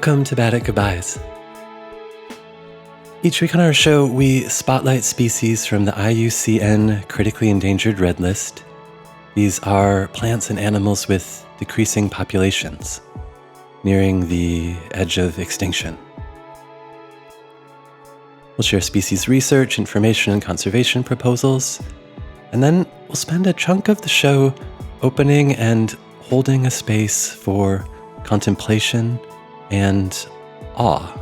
Welcome to Bad at Goodbyes. Each week on our show, we spotlight species from the IUCN Critically Endangered Red List. These are plants and animals with decreasing populations, nearing the edge of extinction. We'll share species research, information, and conservation proposals, and then we'll spend a chunk of the show opening and holding a space for contemplation and awe.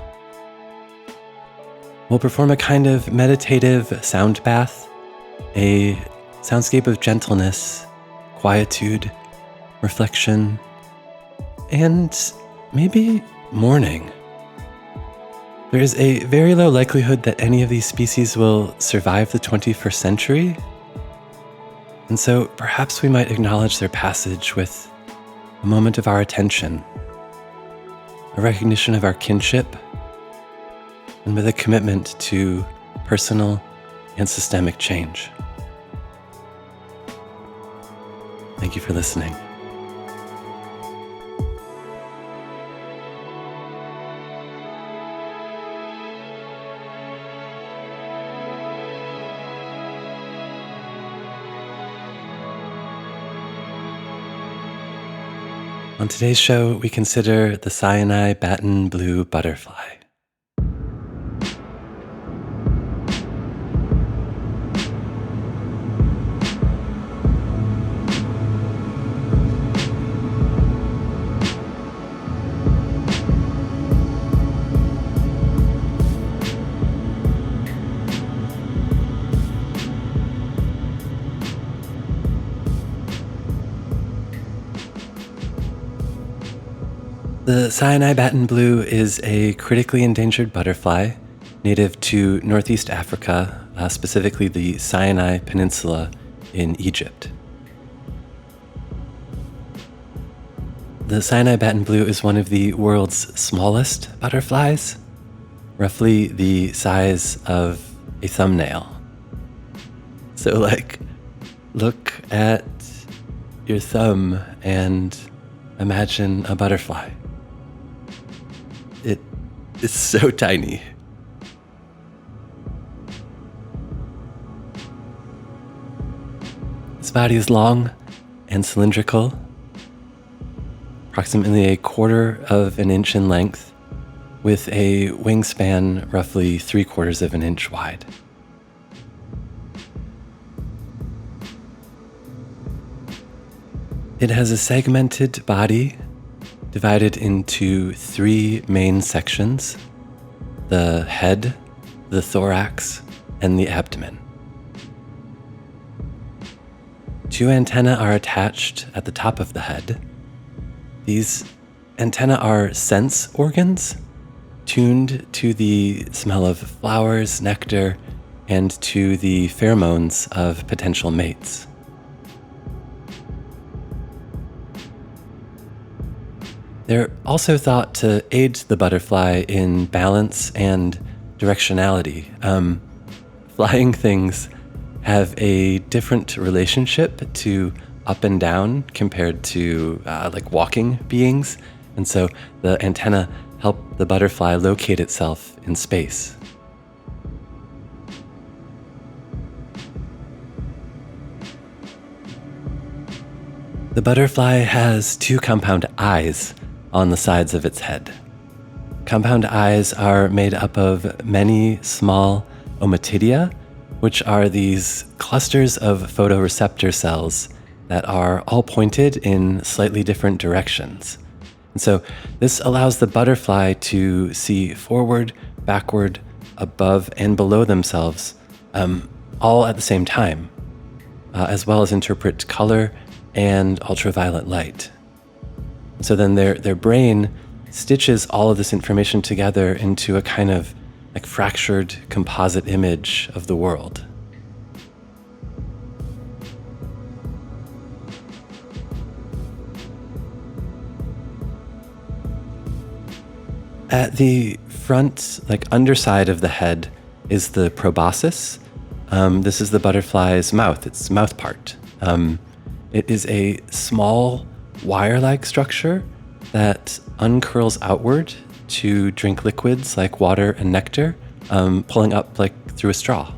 We'll perform a kind of meditative sound bath, a soundscape of gentleness, quietude, reflection, and maybe mourning. There is a very low likelihood that any of these species will survive the 21st century, and so perhaps we might acknowledge their passage with a moment of our attention, a recognition of our kinship, and with a commitment to personal and systemic change. Thank you for listening. On today's show, we consider the Sinai Baton Blue butterfly. The Sinai Baton Blue is a critically endangered butterfly native to Northeast Africa, specifically the Sinai Peninsula in Egypt. The Sinai Baton Blue is one of the world's smallest butterflies, roughly the size of a thumbnail. So, look at your thumb and imagine a butterfly. It is so tiny. Its body is long and cylindrical, approximately a quarter of an inch in length, with a wingspan roughly 3/4 of an inch wide. It has a segmented body divided into three main sections: the head, the thorax, and the abdomen. Two antennae are attached at the top of the head. These antennae are sense organs, tuned to the smell of flowers, nectar, and to the pheromones of potential mates. They're also thought to aid the butterfly in balance and directionality. Flying things have a different relationship to up and down compared to walking beings, and so the antenna help the butterfly locate itself in space. The butterfly has two compound eyes on the sides of its head. Compound eyes are made up of many small ommatidia, which are these clusters of photoreceptor cells that are all pointed in slightly different directions. And so this allows the butterfly to see forward, backward, above, and below themselves, all at the same time, as well as interpret color and ultraviolet light. So then their brain stitches all of this information together into a kind of fractured composite image of the world. At the front, underside of the head is the proboscis. This is the butterfly's mouth, its mouth part. It is a small wire-like structure that uncurls outward to drink liquids like water and nectar, pulling up like through a straw.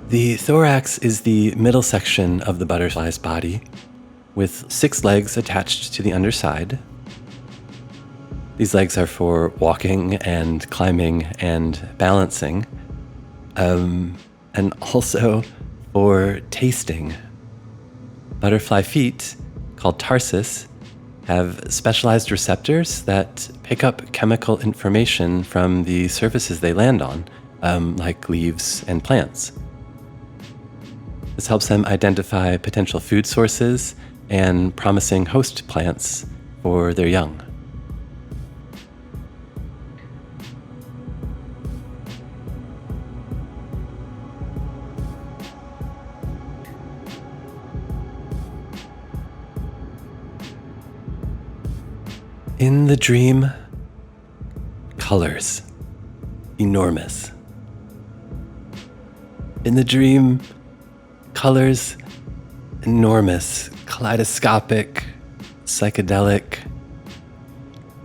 The thorax is the middle section of the butterfly's body, with 6 legs attached to the underside. These legs are for walking and climbing and balancing, and also for tasting. Butterfly feet, called tarsus, have specialized receptors that pick up chemical information from the surfaces they land on, like leaves and plants. This helps them identify potential food sources and promising host plants for their young. In the dream, colors, enormous. In the dream, colors, enormous, kaleidoscopic, psychedelic,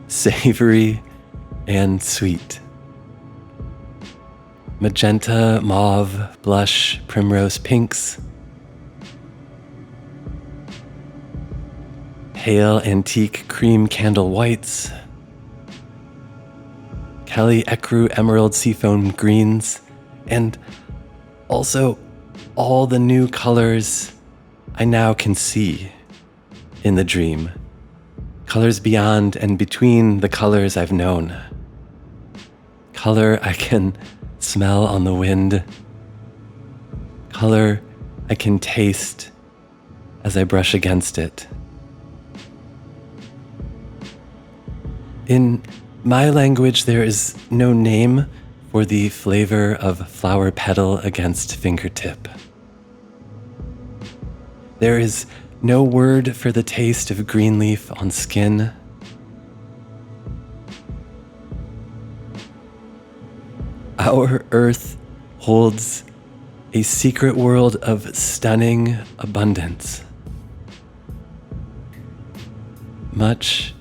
savory, and sweet. Magenta, mauve, blush, primrose pinks. Pale antique cream candle whites. Kelly ecru emerald seafoam greens. And also all the new colors I now can see in the dream. Colors beyond and between the colors I've known. Color I can smell on the wind. Color I can taste as I brush against it. In my language, there is no name for the flavor of flower petal against fingertip. There is no word for the taste of green leaf on skin. Our earth holds a secret world of stunning abundance. Much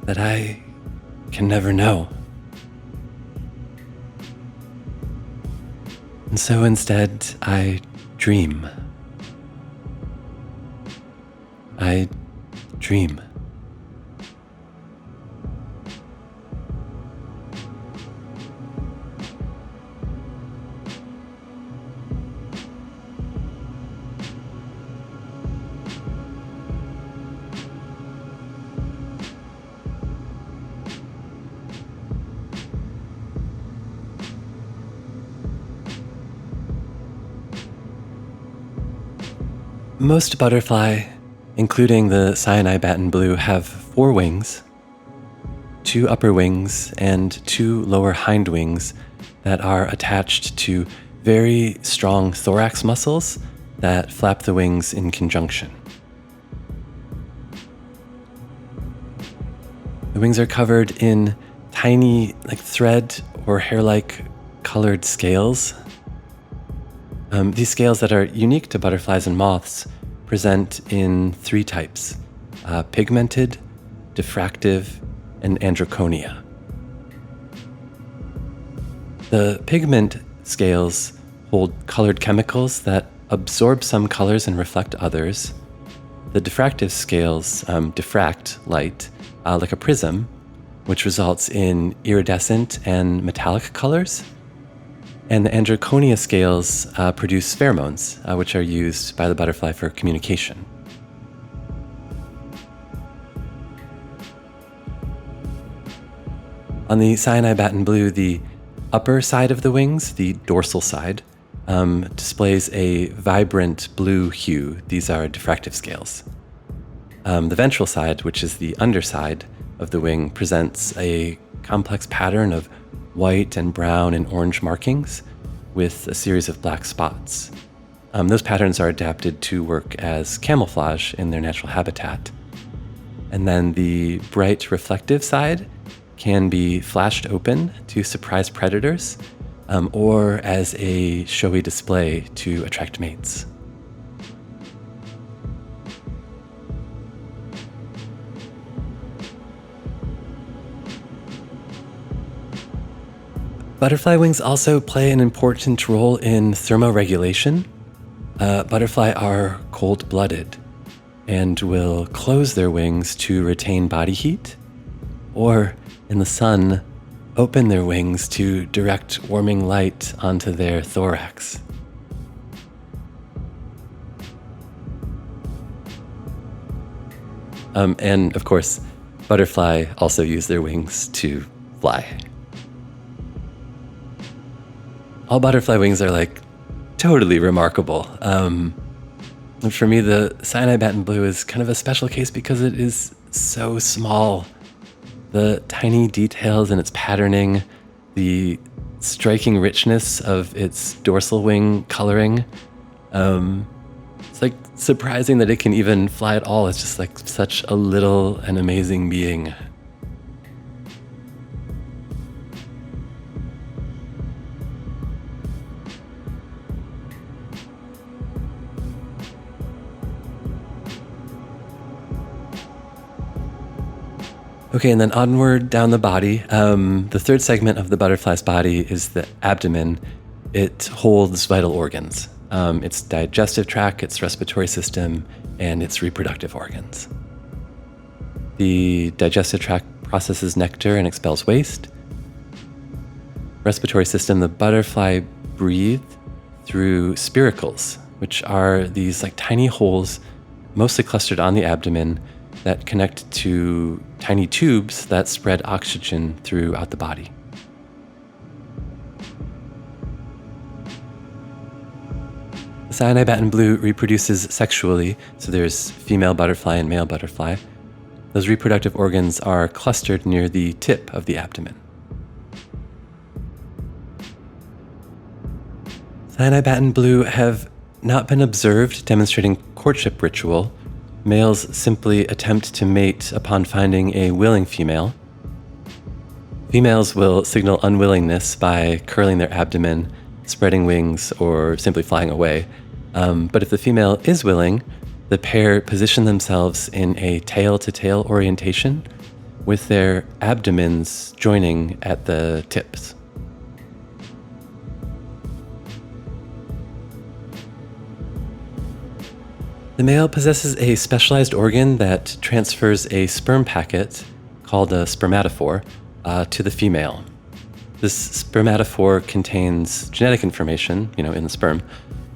that I can never know. And so instead, I dream. I dream. Most butterfly, including the Sinai Baton Blue, have 4 wings, 2 upper wings, and 2 lower hind wings that are attached to very strong thorax muscles that flap the wings in conjunction. The wings are covered in tiny, like thread or hair-like colored scales. These scales that are unique to butterflies and moths present in 3 types: pigmented, diffractive, and androconia. The pigment scales hold colored chemicals that absorb some colors and reflect others. The diffractive scales diffract light like a prism, which results in iridescent and metallic colors. And the androconia scales produce pheromones, which are used by the butterfly for communication. On the Sinai Baton Blue, the upper side of the wings, the dorsal side, displays a vibrant blue hue. These are diffractive scales. The ventral side, which is the underside of the wing, presents a complex pattern of white and brown and orange markings with a series of black spots. Those patterns are adapted to work as camouflage in their natural habitat. And then the bright reflective side can be flashed open to surprise predators, or as a showy display to attract mates. Butterfly wings also play an important role in thermoregulation. Butterfly are cold-blooded and will close their wings to retain body heat, or in the sun, open their wings to direct warming light onto their thorax. And of course, butterfly also use their wings to fly. All butterfly wings are totally remarkable. And for me, the Sinai Baton Blue is kind of a special case because it is so small. The tiny details in its patterning, the striking richness of its dorsal wing coloring. It's surprising that it can even fly at all. It's just such a little and amazing being. Okay, and then onward down the body. The third segment of the butterfly's body is the abdomen. It holds vital organs. Its digestive tract, its respiratory system, and its reproductive organs. The digestive tract processes nectar and expels waste. Respiratory system, the butterfly breathes through spiracles, which are these tiny holes, mostly clustered on the abdomen, that connect to tiny tubes that spread oxygen throughout the body. The Sinai Baton Blue reproduces sexually, so there's female butterfly and male butterfly. Those reproductive organs are clustered near the tip of the abdomen. Sinai Baton Blue have not been observed demonstrating courtship ritual. Males simply attempt to mate upon finding a willing female. Females will signal unwillingness by curling their abdomen, spreading wings, or simply flying away. But if the female is willing, the pair position themselves in a tail-to-tail orientation with their abdomens joining at the tips. The male possesses a specialized organ that transfers a sperm packet, called a spermatophore, to the female. This spermatophore contains genetic information, in the sperm,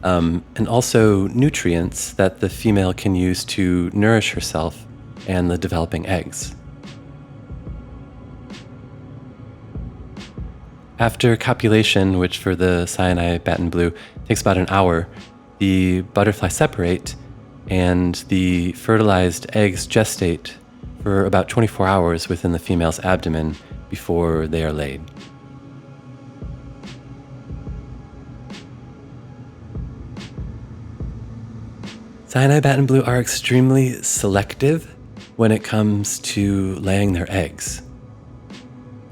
and also nutrients that the female can use to nourish herself and the developing eggs. After copulation, which for the Sinai Baton Blue takes about an hour, the butterfly separate and the fertilized eggs gestate for about 24 hours within the female's abdomen before they are laid. Sinai Baton Blue are extremely selective when it comes to laying their eggs.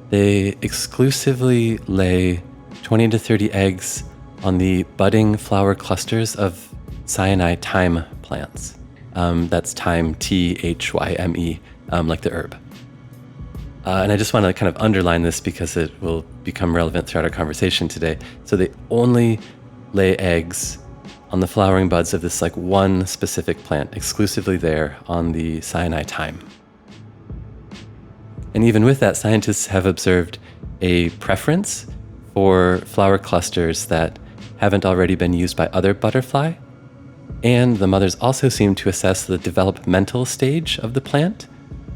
They exclusively lay 20 to 30 eggs on the budding flower clusters of Sinai thyme plants. That's thyme, T-H-Y-M-E, like the herb. And I just want to kind of underline this because it will become relevant throughout our conversation today. So they only lay eggs on the flowering buds of this one specific plant, exclusively there on the Sinai thyme. And even with that, scientists have observed a preference for flower clusters that haven't already been used by other butterfly. And the mothers also seem to assess the developmental stage of the plant,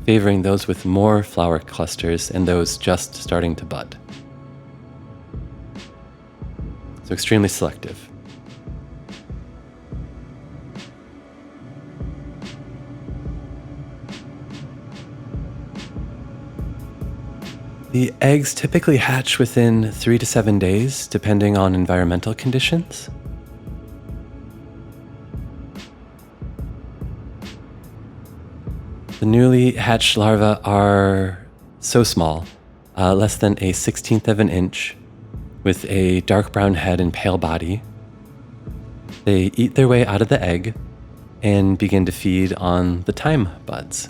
favoring those with more flower clusters and those just starting to bud. So extremely selective. The eggs typically hatch within 3 to 7 days, depending on environmental conditions. The newly hatched larvae are so small, less than a 1/16 of an inch, with a dark brown head and pale body. They eat their way out of the egg and begin to feed on the thyme buds.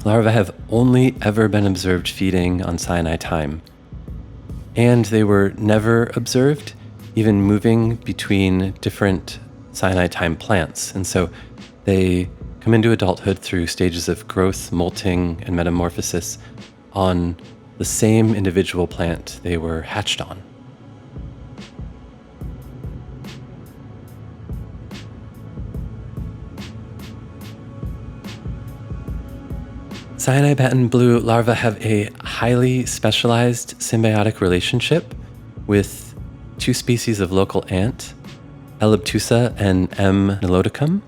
Larvae have only ever been observed feeding on Sinai thyme, and they were never observed even moving between different Sinai thyme plants. And so they come into adulthood through stages of growth, molting, and metamorphosis on the same individual plant they were hatched on. Sinai Baton Blue larvae have a highly specialized symbiotic relationship with two species of local ant, Elobtusa and M. niloticum.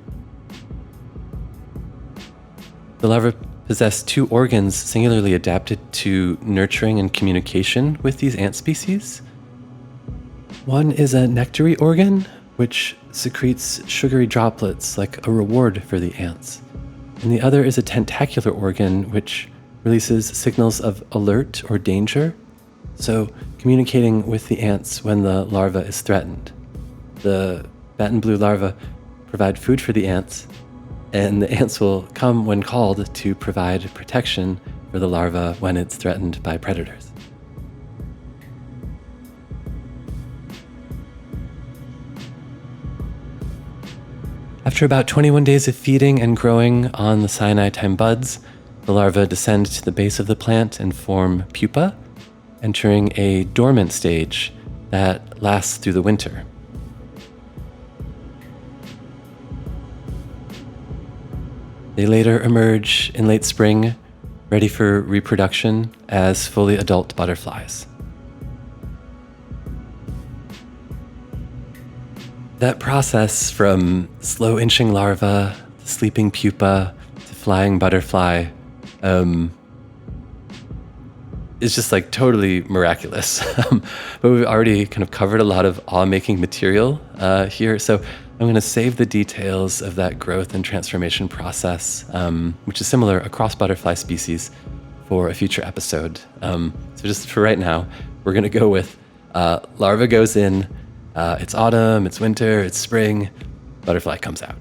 The larvae possess two organs singularly adapted to nurturing and communication with these ant species. One is a nectary organ, which secretes sugary droplets like a reward for the ants. And the other is a tentacular organ, which releases signals of alert or danger, so communicating with the ants when the larva is threatened. The Baton Blue larvae provide food for the ants, and the ants will come when called to provide protection for the larva when it's threatened by predators. After about 21 days of feeding and growing on the Sinai thyme buds, the larvae descend to the base of the plant and form pupa, entering a dormant stage that lasts through the winter. They later emerge in late spring, ready for reproduction as fully adult butterflies. That process from slow inching larva to sleeping pupa to flying butterfly is just like totally miraculous. But we've already kind of covered a lot of awe-making material here, so I'm going to save the details of that growth and transformation process, which is similar across butterfly species, for a future episode. So just for right now, we're going to go with larva goes in, it's autumn, it's winter, it's spring, butterfly comes out.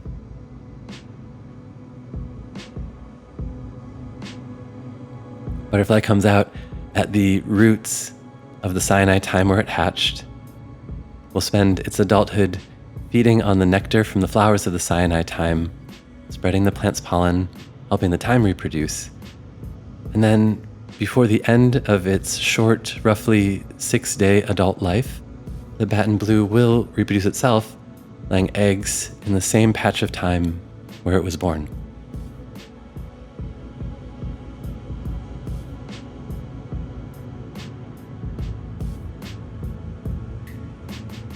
Butterfly comes out at the roots of the Sinai thyme where it hatched. Will spend its adulthood feeding on the nectar from the flowers of the Sinai thyme, spreading the plant's pollen, helping the thyme reproduce. And then, before the end of its short, roughly 6-day adult life, the Baton Blue will reproduce itself, laying eggs in the same patch of thyme where it was born.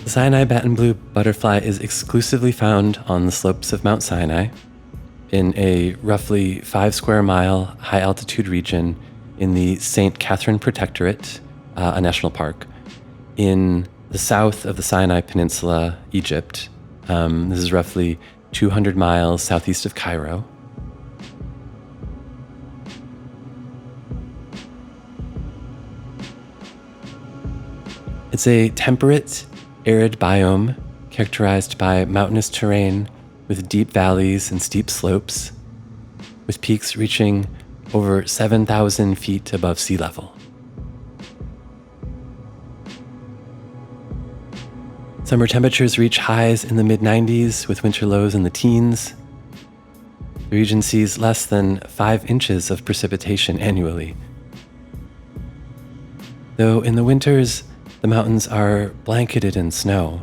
The Sinai Baton Blue butterfly is exclusively found on the slopes of Mount Sinai in a roughly 5 square mile high altitude region in the St. Catherine Protectorate, a national park, in the south of the Sinai Peninsula, Egypt. This is roughly 200 miles southeast of Cairo. It's a temperate, arid biome characterized by mountainous terrain with deep valleys and steep slopes, with peaks reaching over 7,000 feet above sea level. Summer temperatures reach highs in the mid-90s with winter lows in the teens. The region sees less than 5 inches of precipitation annually. Though in the winters, the mountains are blanketed in snow,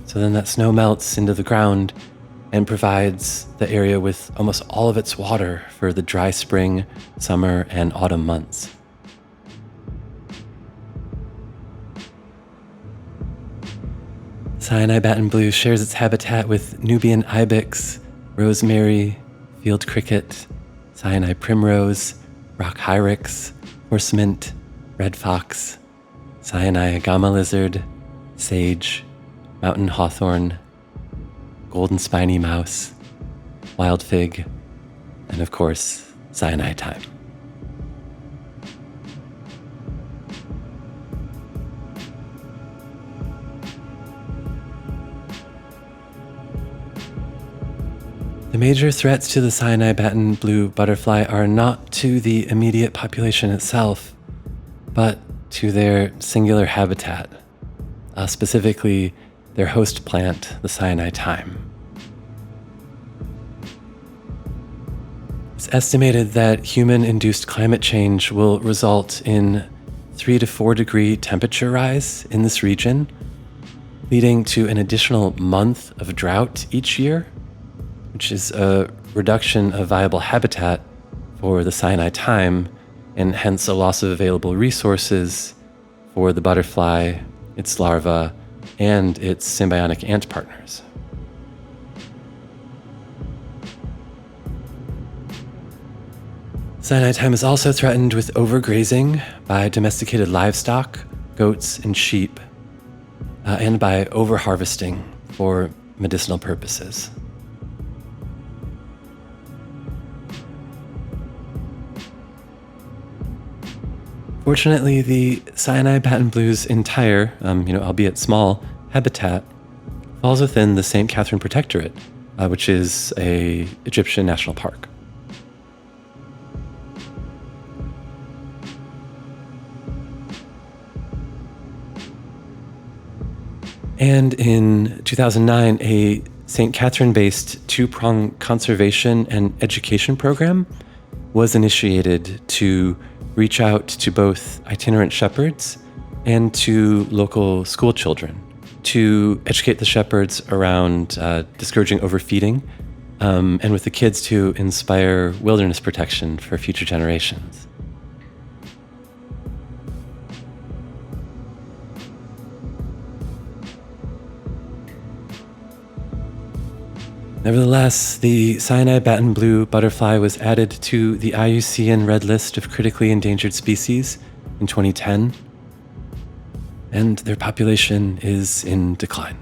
so then that snow melts into the ground and provides the area with almost all of its water for the dry spring, summer, and autumn months. Sinai Baton Blue shares its habitat with Nubian ibex, rosemary, field cricket, Sinai primrose, rock hyrax, horse mint, red fox, Sinai agama lizard, sage, mountain hawthorn, golden spiny mouse, wild fig, and of course, Sinai thyme. The major threats to the Sinai Baton Blue butterfly are not to the immediate population itself, but to their singular habitat, specifically their host plant, the Sinai thyme. It's estimated that human-induced climate change will result in 3 to 4 degree temperature rise in this region, leading to an additional month of drought each year, which is a reduction of viable habitat for the Sinai thyme, and hence a loss of available resources for the butterfly, its larvae, and its symbiotic ant partners. Sinai thyme is also threatened with overgrazing by domesticated livestock, goats and sheep, and by overharvesting for medicinal purposes. Fortunately, the Sinai Baton Blue's entire, albeit small, habitat falls within the St. Catherine Protectorate, which is an Egyptian national park. And in 2009, a St. Catherine-based two-prong conservation and education program was initiated to reach out to both itinerant shepherds and to local school children to educate the shepherds around discouraging overfeeding, and with the kids to inspire wilderness protection for future generations. Nevertheless, the Sinai Baton Blue butterfly was added to the IUCN Red List of critically endangered species in 2010, and their population is in decline.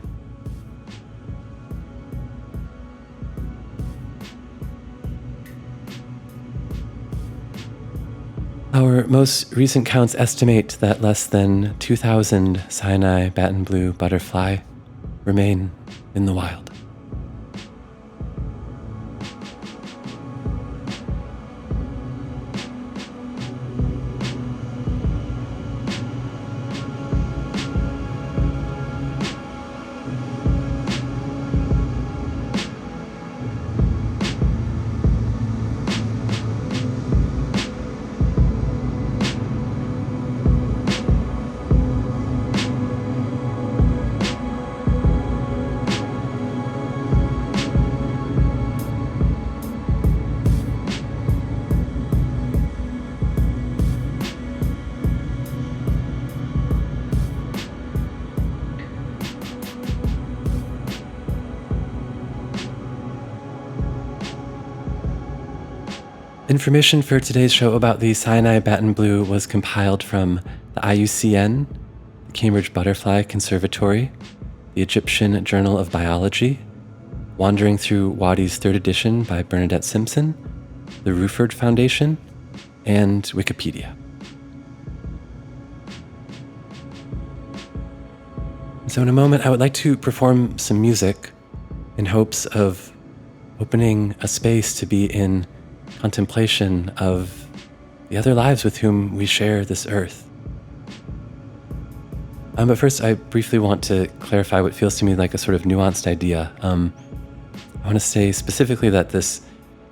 Our most recent counts estimate that less than 2,000 Sinai Baton Blue butterfly remain in the wild. Information for today's show about the Sinai Baton Blue was compiled from the IUCN, the Cambridge Butterfly Conservatory, the Egyptian Journal of Biology, Wandering Through Wadi's 3rd edition by Bernadette Simpson, the Rufford Foundation, and Wikipedia. So in a moment, I would like to perform some music in hopes of opening a space to be in contemplation of the other lives with whom we share this earth. But first, I briefly want to clarify what feels to me like a sort of nuanced idea. I want to say specifically that this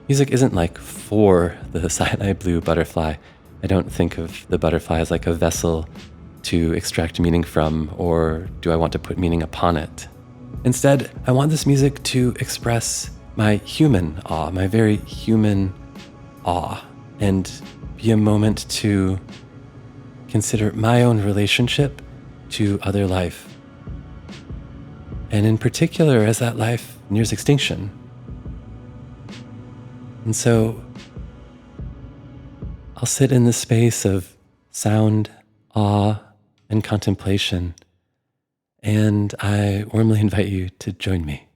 music isn't like for the Sinai Blue butterfly. I don't think of the butterfly as like a vessel to extract meaning from, or do I want to put meaning upon it. Instead, I want this music to express my human awe, my very human awe, and be a moment to consider my own relationship to other life. And in particular, as that life nears extinction. And so I'll sit in the space of sound, awe, and contemplation, and I warmly invite you to join me.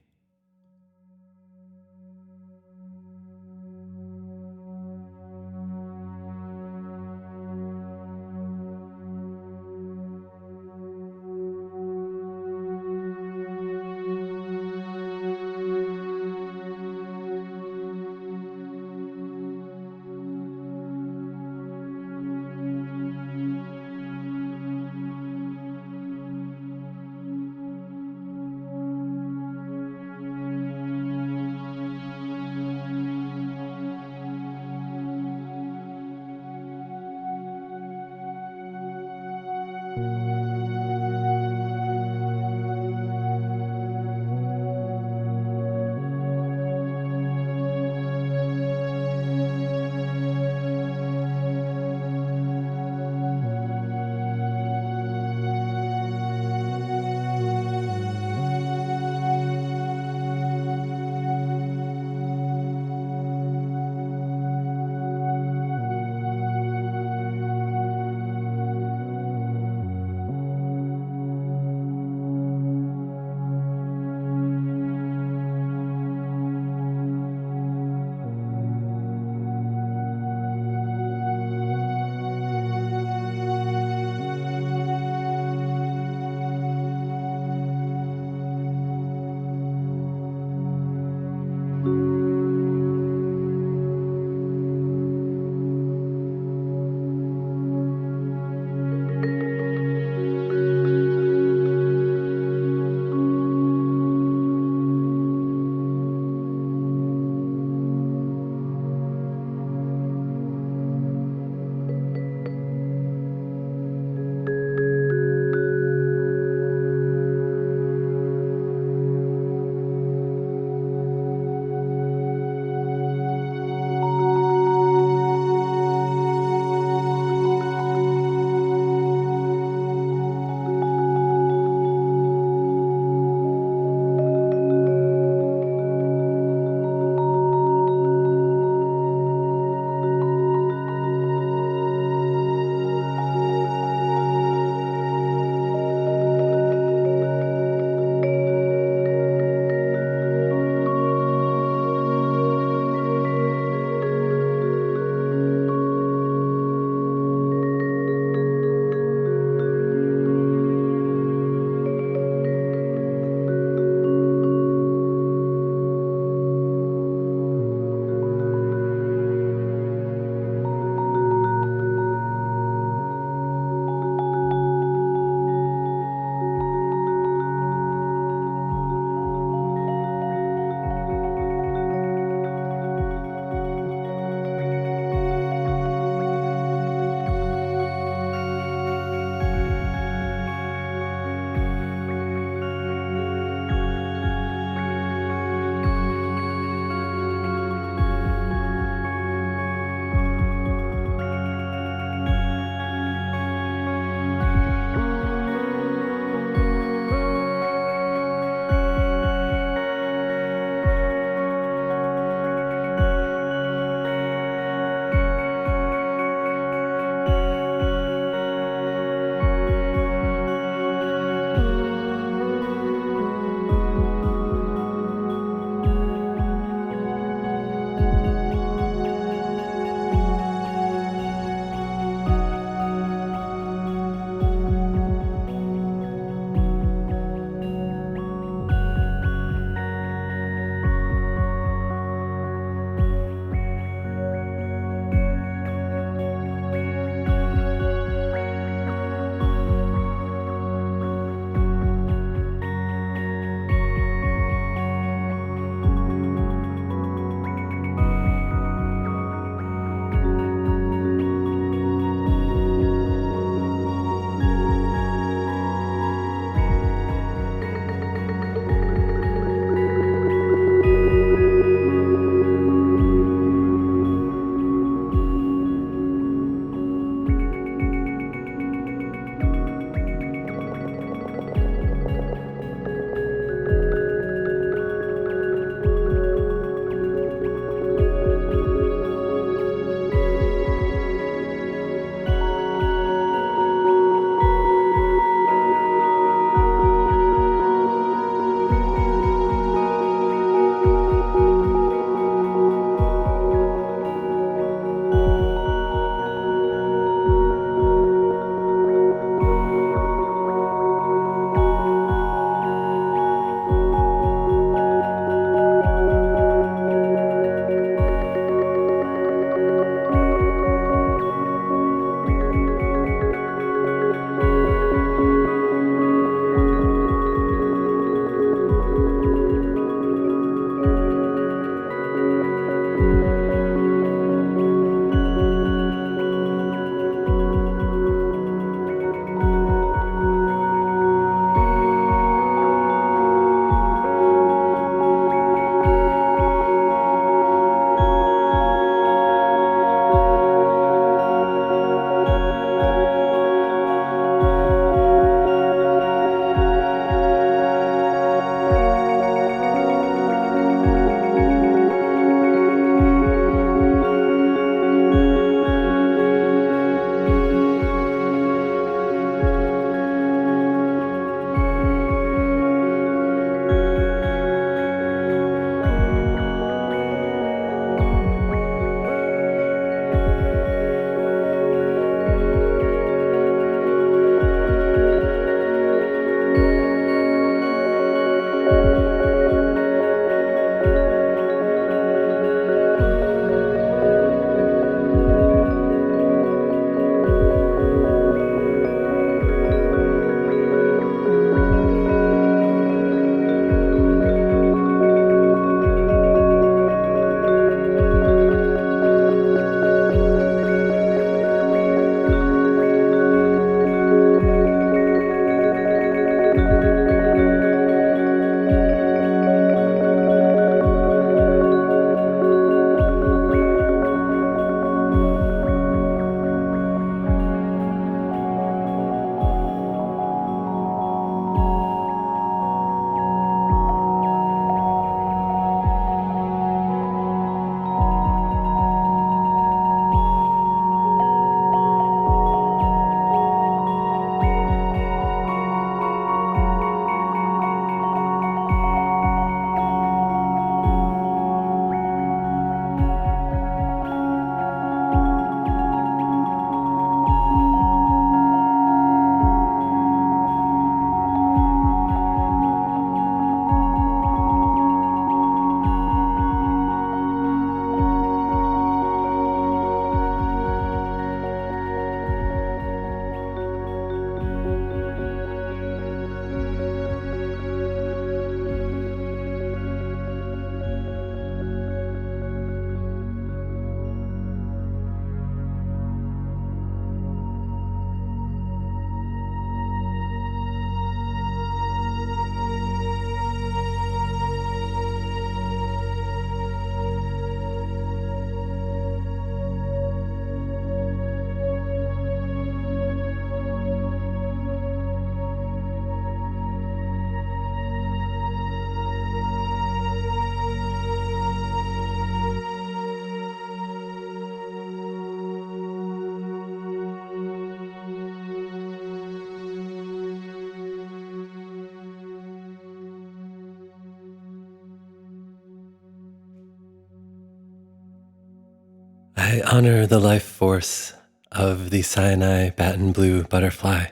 I honor the life force of the Sinai Baton Blue butterfly.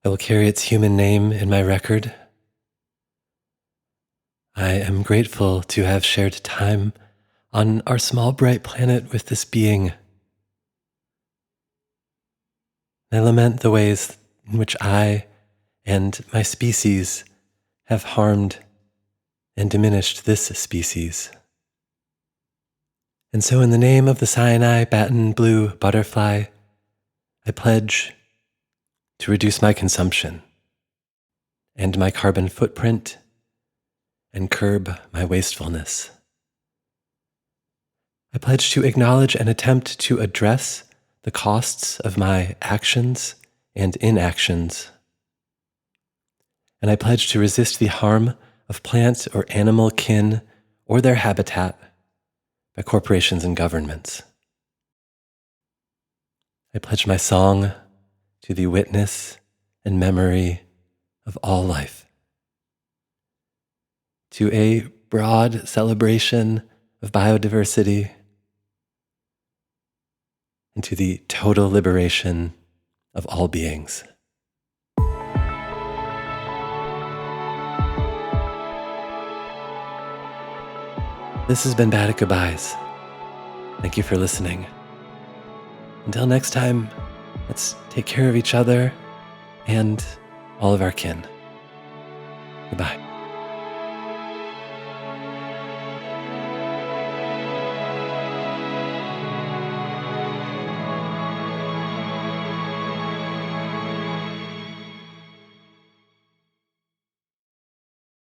I will carry its human name in my record. I am grateful to have shared time on our small bright planet with this being. I lament the ways in which I and my species have harmed and diminished this species. And so in the name of the Sinai Baton Blue butterfly, I pledge to reduce my consumption and my carbon footprint and curb my wastefulness. I pledge to acknowledge and attempt to address the costs of my actions and inactions. And I pledge to resist the harm of plant or animal kin or their habitat by corporations and governments. I pledge my song to the witness and memory of all life, to a broad celebration of biodiversity, and to the total liberation of all beings. This has been Bad at Goodbyes. Thank you for listening. Until next time, let's take care of each other and all of our kin. Goodbye.